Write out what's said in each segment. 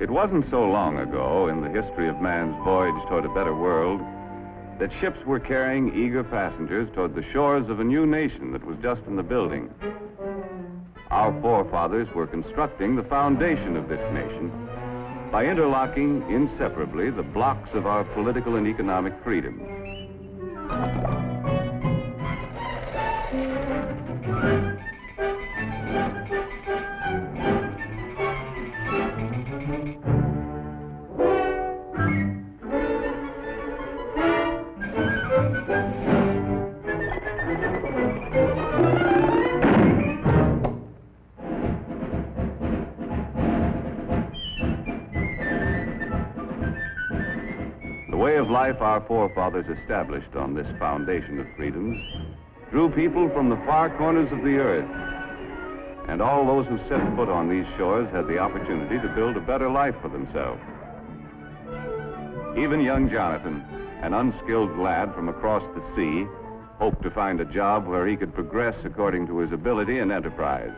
It wasn't so long ago in the history of man's voyage toward a better world that ships were carrying eager passengers toward the shores of a new nation that was just in the building. Our forefathers were constructing the foundation of this nation by interlocking inseparably the blocks of our political and economic freedoms. The way of life our forefathers established on this foundation of freedoms drew people from the far corners of the earth. And all those who set foot on these shores had the opportunity to build a better life for themselves. Even young Jonathan, an unskilled lad from across the sea, hoped to find a job where he could progress according to his ability and enterprise.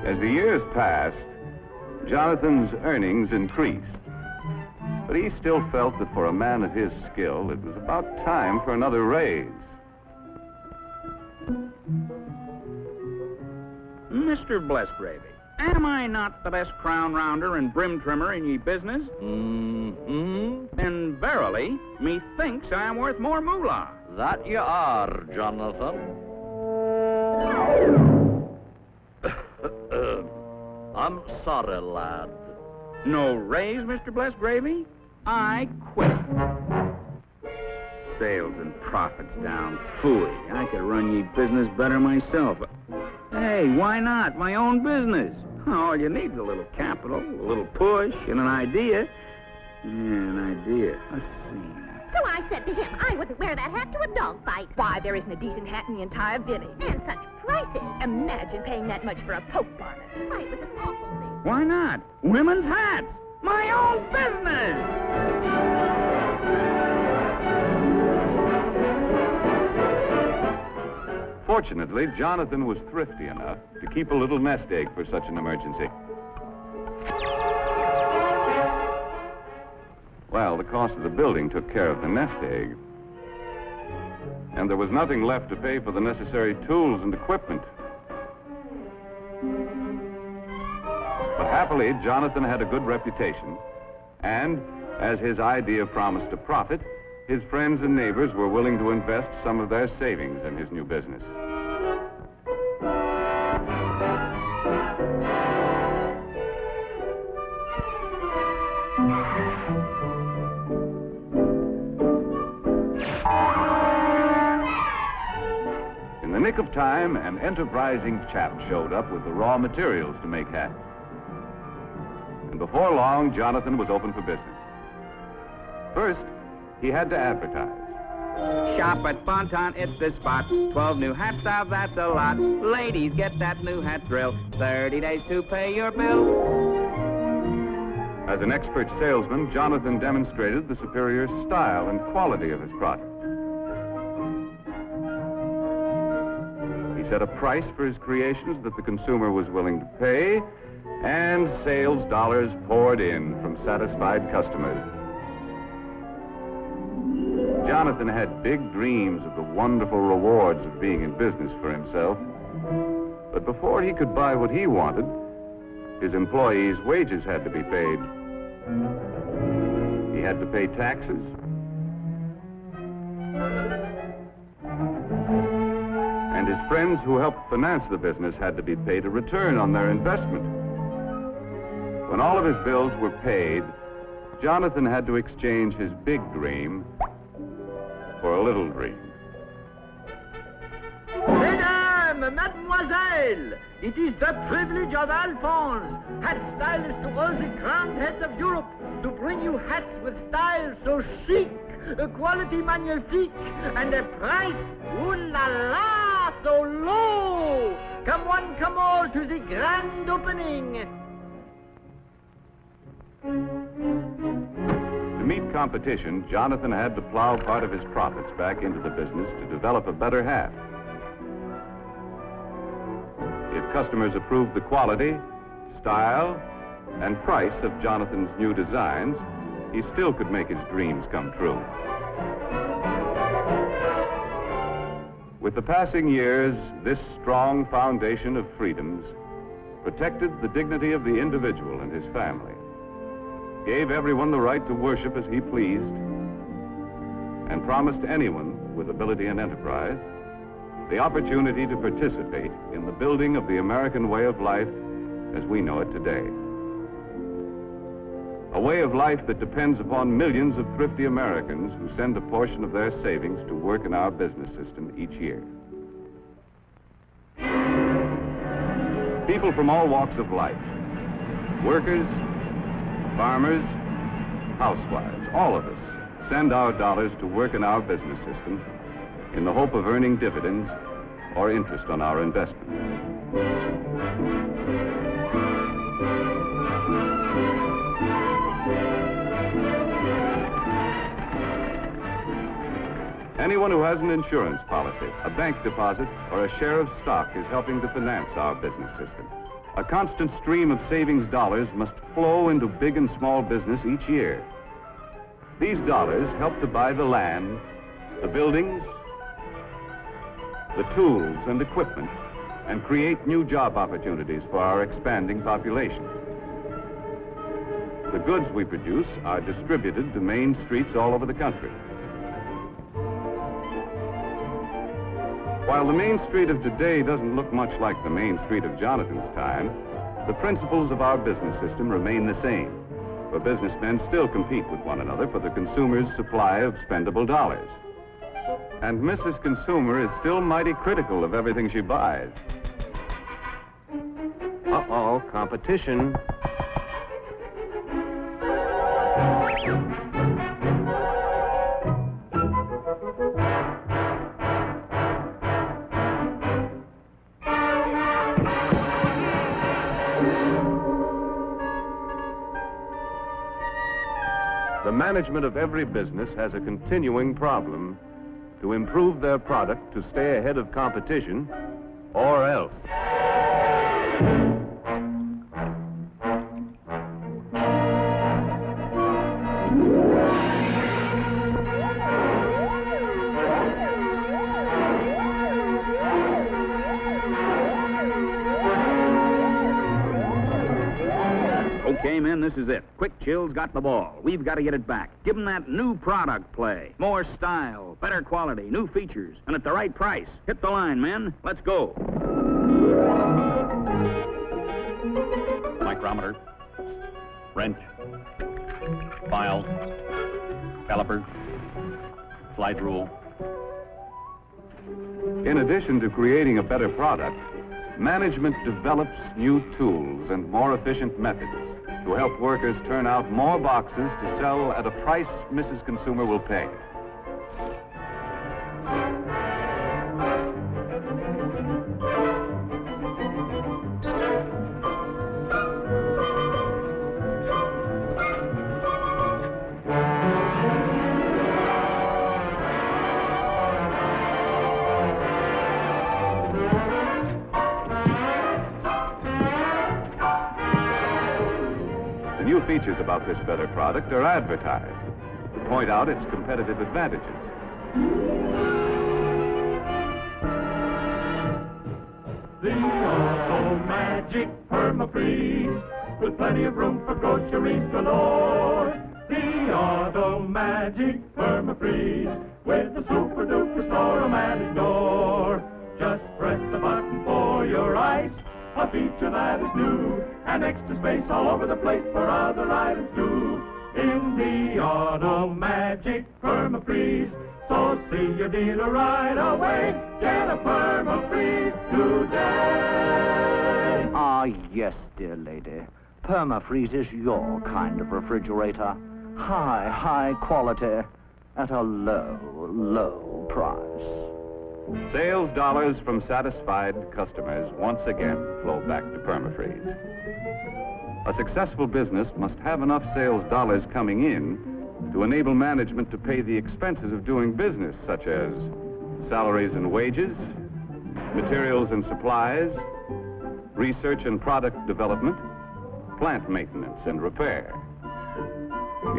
As the years passed, Jonathan's earnings increased, but he still felt that for a man of his skill, it was about time for another raise. Mr. Blessgravy, am I not the best crown rounder and brim trimmer in ye business? Then verily, methinks I am worth more moolah. That you are, Jonathan. I'm sorry, lad. No raise, Mr. Blessgravy? I quit. Sales and profits down. Phooey, I could run ye business better myself. Hey, why not? My own business. All you need's a little capital, a little push, and an idea. Yeah, an idea. Let's see. So I said to him, I wouldn't wear that hat to a dog fight. Why, there isn't a decent hat in the entire village. And such prices. Imagine paying that much for a poke bonnet. Why, it was an awful thing. Why not? Women's hats. My own business. Fortunately, Jonathan was thrifty enough to keep a little nest egg for such an emergency. Well, the cost of the building took care of the nest egg. And there was nothing left to pay for the necessary tools and equipment. But happily, Jonathan had a good reputation, and as his idea promised a profit, his friends and neighbors were willing to invest some of their savings in his new business. In the nick of time, an enterprising chap showed up with the raw materials to make hats. And before long, Jonathan was open for business. First, he had to advertise. Shop at Bonton, it's the spot. 12 new hat styles, that's a lot. Ladies, get that new hat thrill. 30 days to pay your bill. As an expert salesman, Jonathan demonstrated the superior style and quality of his product. He set a price for his creations that the consumer was willing to pay, and sales dollars poured in from satisfied customers. Jonathan had big dreams of the wonderful rewards of being in business for himself. But before he could buy what he wanted, his employees' wages had to be paid. He had to pay taxes. And his friends who helped finance the business had to be paid a return on their investment. When all of his bills were paid, Jonathan had to exchange his big dream for a little dream. Mesdames, mademoiselles, it is the privilege of Alphonse, hat stylist to all the grand heads of Europe, to bring you hats with style so chic, a quality magnifique, and a price, ooh la la, so low. Come one, come all to the grand opening. To meet competition, Jonathan had to plow part of his profits back into the business to develop a better hat. If customers approved the quality, style, and price of Jonathan's new designs, he still could make his dreams come true. With the passing years, this strong foundation of freedoms protected the dignity of the individual and his family, gave everyone the right to worship as he pleased, and promised anyone with ability and enterprise the opportunity to participate in the building of the American way of life as we know it today. A way of life that depends upon millions of thrifty Americans who send a portion of their savings to work in our business system each year. People from all walks of life, workers, farmers, housewives, all of us send our dollars to work in our business system in the hope of earning dividends or interest on our investments. Anyone who has an insurance policy, a bank deposit, or a share of stock is helping to finance our business system. A constant stream of savings dollars must flow into big and small business each year. These dollars help to buy the land, the buildings, the tools and equipment, and create new job opportunities for our expanding population. The goods we produce are distributed to main streets all over the country. While the Main Street of today doesn't look much like the Main Street of Jonathan's time, the principles of our business system remain the same. For businessmen still compete with one another for the consumer's supply of spendable dollars. And Mrs. Consumer is still mighty critical of everything she buys. Uh-oh, competition. The management of every business has a continuing problem to improve their product to stay ahead of competition, or else. Okay, men, this is it. Quick Chill's got the ball. We've got to get it back. Give them that new product play. More style, better quality, new features, and at the right price. Hit the line, men. Let's go. Micrometer, wrench, file, caliper, slide rule. In addition to creating a better product, management develops new tools and more efficient methods to help workers turn out more boxes to sell at a price Mrs. Consumer will pay. New features about this better product are advertised to point out its competitive advantages. The Auto Magic Perma-Freeze, with plenty of room for groceries galore. The Auto Magic Perma-Freeze, with the super-duper store-o-matic door. Just press the button for your ice, a feature that is new, and extra space all over the place for other items too. In the Auto Magic Perma-Freeze, so see your dealer right away. Get a Perma-Freeze today. Ah, yes, dear lady. Perma-Freeze is your kind of refrigerator. High quality at a low price. Sales dollars from satisfied customers once again flow back to Perma-Freeze. A successful business must have enough sales dollars coming in to enable management to pay the expenses of doing business, such as salaries and wages, materials and supplies, research and product development, plant maintenance and repair.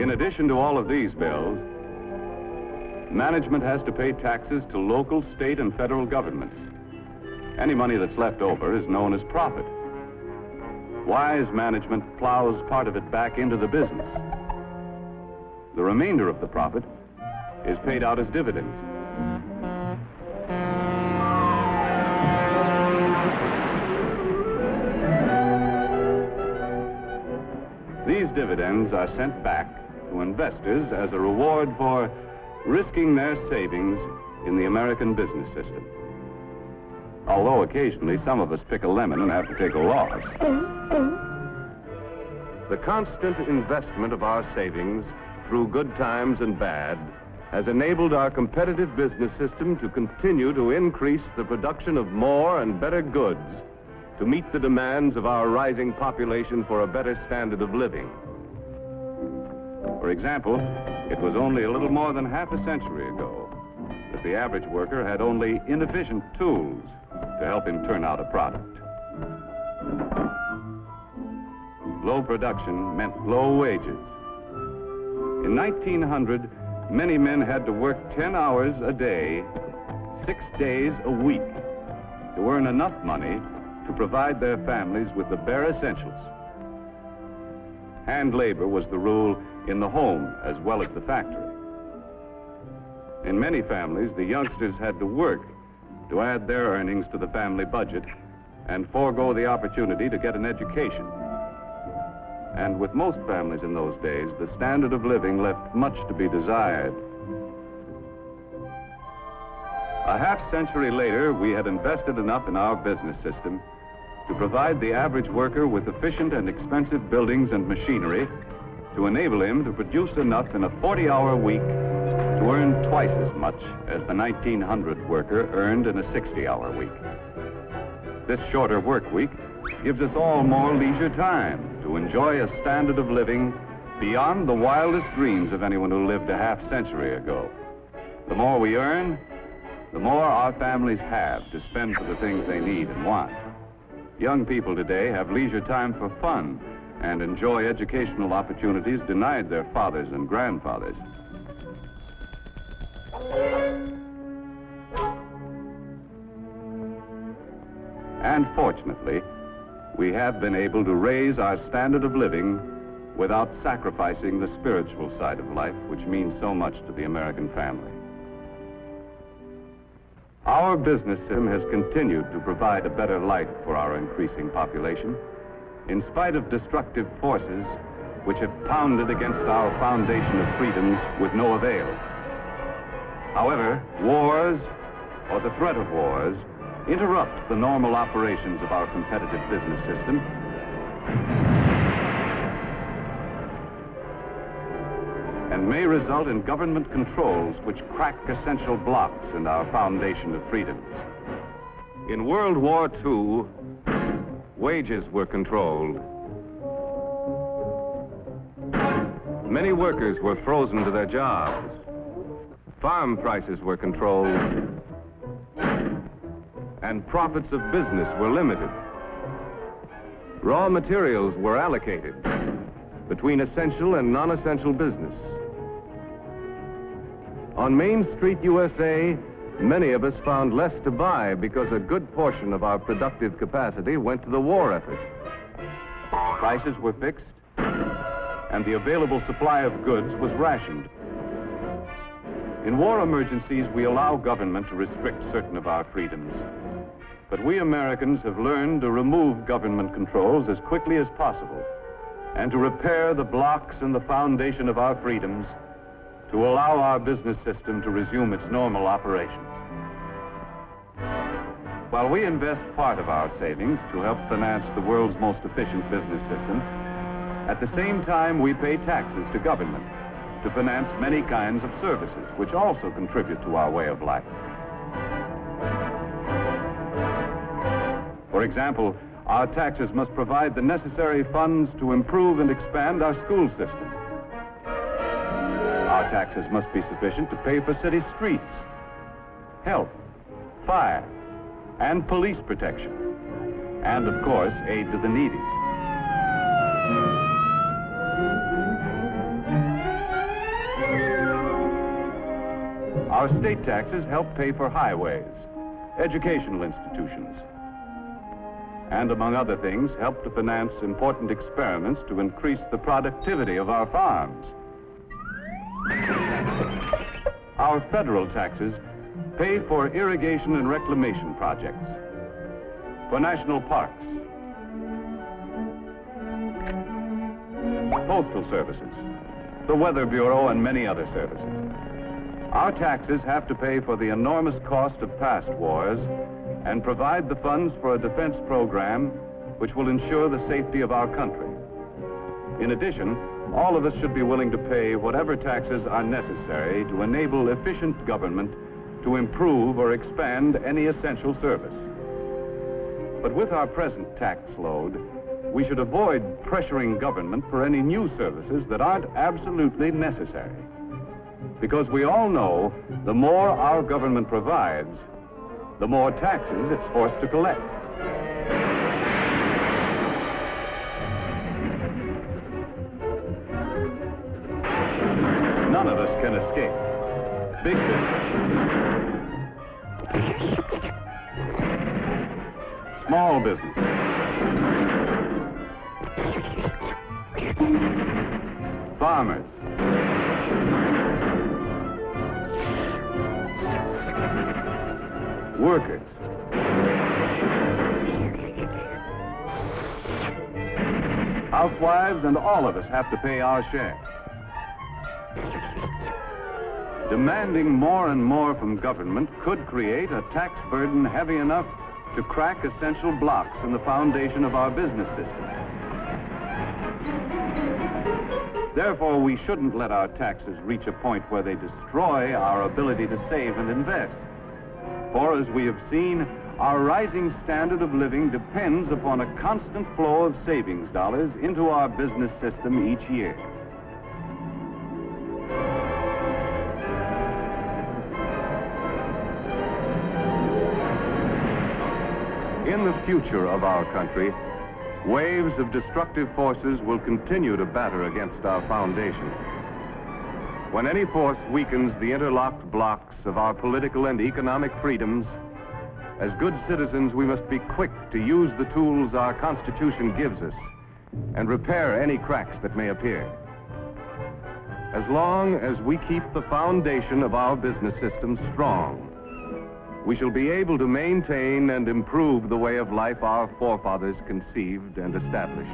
In addition to all of these bills, management has to pay taxes to local, state, and federal governments. Any money that's left over is known as profit. Wise management plows part of it back into the business. The remainder of the profit is paid out as dividends. These dividends are sent back to investors as a reward for risking their savings in the American business system. Although occasionally some of us pick a lemon and have to take a loss. The constant investment of our savings through good times and bad has enabled our competitive business system to continue to increase the production of more and better goods to meet the demands of our rising population for a better standard of living. For example, it was only a little more than half a century ago that the average worker had only inefficient tools to help him turn out a product. Low production meant low wages. In 1900, many men had to work 10 hours a day, 6 days a week, to earn enough money to provide their families with the bare essentials. Hand labor was the rule in the home as well as the factory. In many families, the youngsters had to work to add their earnings to the family budget and forego the opportunity to get an education. And with most families in those days, the standard of living left much to be desired. A half-century later, we had invested enough in our business system to provide the average worker with efficient and expensive buildings and machinery to enable him to produce enough in a 40-hour week to earn twice as much as the 1900 worker earned in a 60-hour week. This shorter work week gives us all more leisure time to enjoy a standard of living beyond the wildest dreams of anyone who lived a half-century ago. The more we earn, the more our families have to spend for the things they need and want. Young people today have leisure time for fun and enjoy educational opportunities denied their fathers and grandfathers. And fortunately, we have been able to raise our standard of living without sacrificing the spiritual side of life, which means so much to the American family. Our business system has continued to provide a better life for our increasing population, in spite of destructive forces which have pounded against our foundation of freedoms with no avail. However, wars, or the threat of wars, interrupt the normal operations of our competitive business system and may result in government controls which crack essential blocks in our foundation of freedoms. In World War II, wages were controlled. Many workers were frozen to their jobs. Farm prices were controlled. And profits of business were limited. Raw materials were allocated between essential and non-essential business. On Main Street, USA, many of us found less to buy because a good portion of our productive capacity went to the war effort. Prices were fixed, and the available supply of goods was rationed. In war emergencies, we allow government to restrict certain of our freedoms. But we Americans have learned to remove government controls as quickly as possible and to repair the blocks in the foundation of our freedoms to allow our business system to resume its normal operations. While we invest part of our savings to help finance the world's most efficient business system, at the same time we pay taxes to government to finance many kinds of services, which also contribute to our way of life. For example, our taxes must provide the necessary funds to improve and expand our school system. Our taxes must be sufficient to pay for city streets, health, fire, and police protection, and, of course, aid to the needy. Our state taxes help pay for highways, educational institutions, and, among other things, help to finance important experiments to increase the productivity of our farms. Our federal taxes pay for irrigation and reclamation projects, for national parks, postal services, the Weather Bureau, and many other services. Our taxes have to pay for the enormous cost of past wars and provide the funds for a defense program which will ensure the safety of our country. In addition, all of us should be willing to pay whatever taxes are necessary to enable efficient government to improve or expand any essential service. But with our present tax load, we should avoid pressuring government for any new services that aren't absolutely necessary. Because we all know the more our government provides, the more taxes it's forced to collect. None of us can escape. Big business, small business, farmers, workers, housewives, and all of us have to pay our share. Demanding more and more from government could create a tax burden heavy enough to crack essential blocks in the foundation of our business system. Therefore, we shouldn't let our taxes reach a point where they destroy our ability to save and invest. For, as we have seen, our rising standard of living depends upon a constant flow of savings dollars into our business system each year. In the future of our country, waves of destructive forces will continue to batter against our foundation. When any force weakens the interlocked blocks of our political and economic freedoms, as good citizens, we must be quick to use the tools our Constitution gives us and repair any cracks that may appear. As long as we keep the foundation of our business system strong, we shall be able to maintain and improve the way of life our forefathers conceived and established.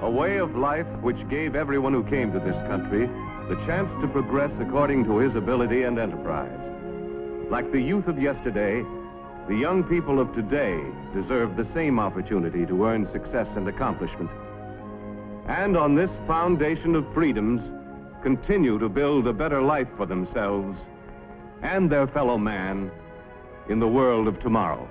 A way of life which gave everyone who came to this country the chance to progress according to his ability and enterprise. Like the youth of yesterday, the young people of today deserve the same opportunity to earn success and accomplishment. And on this foundation of freedoms, continue to build a better life for themselves and their fellow man in the world of tomorrow.